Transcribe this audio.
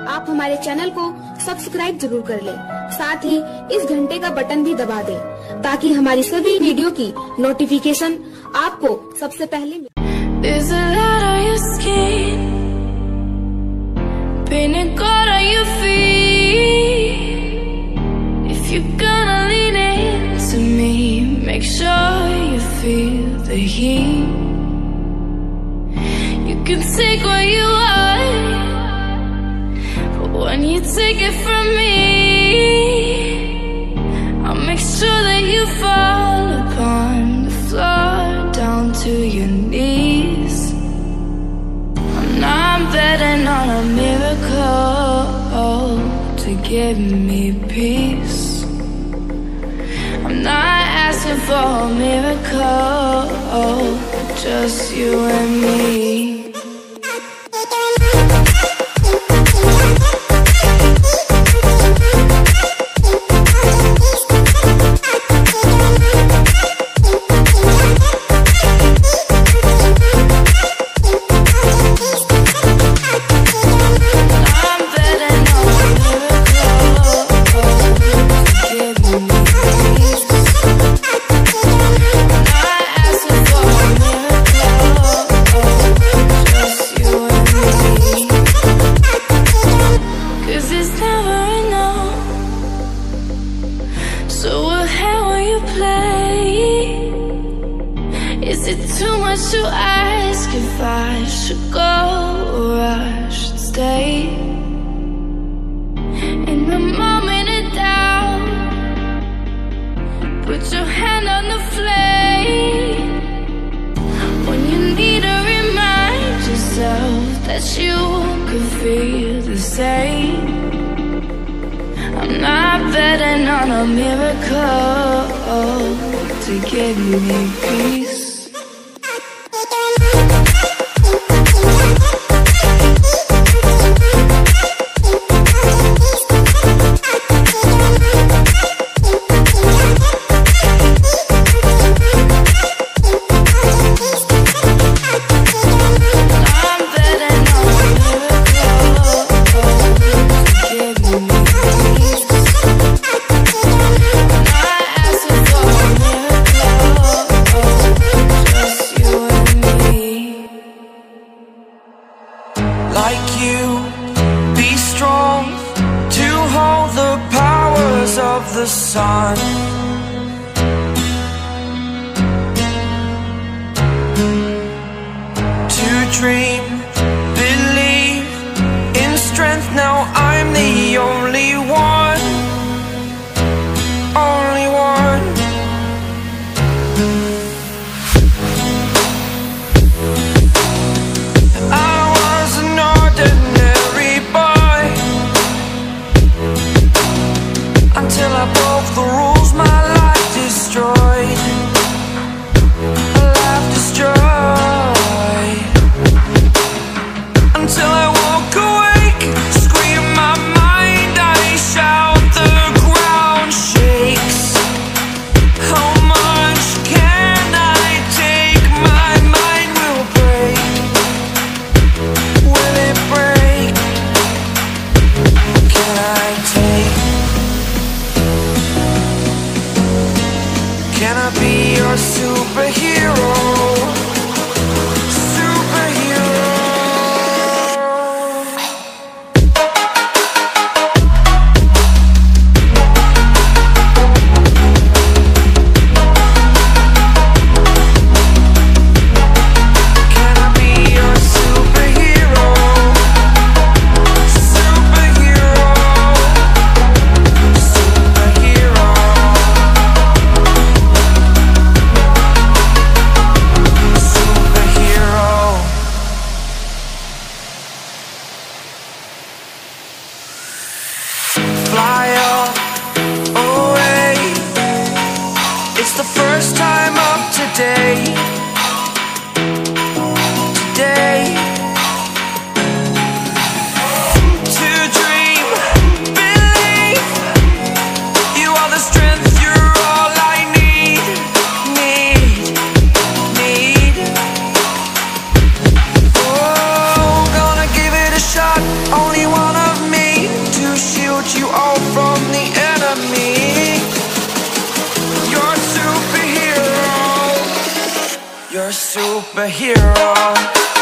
आप हमारे चैनल को सब्सक्राइब जरूर कर लें, साथ ही इस घंटे का बटन भी दबा दें ताकि हमारी सभी वीडियो की नोटिफिकेशन आपको सबसे पहले मिले। Make sure you feel the heat. You can take what you want, but when you take it from me, I'll make sure that you fall upon the floor down to your knees. I'm not betting on a miracle to give me peace. I'm not asking for a miracle, just you and me. Is it too much to ask if I should go or I should stay? In the moment of doubt, put your hand on the flame. When you need to remind yourself that you could feel the same. I'm not betting on a miracle to give me peace. Like you, be strong to hold the powers of the sun. To dream, believe in strength. Now I'm the only one, only one. Until I broke the rules, my life destroyed. A life destroyed. Until I woke awake, scream my mind, I shout the superhero.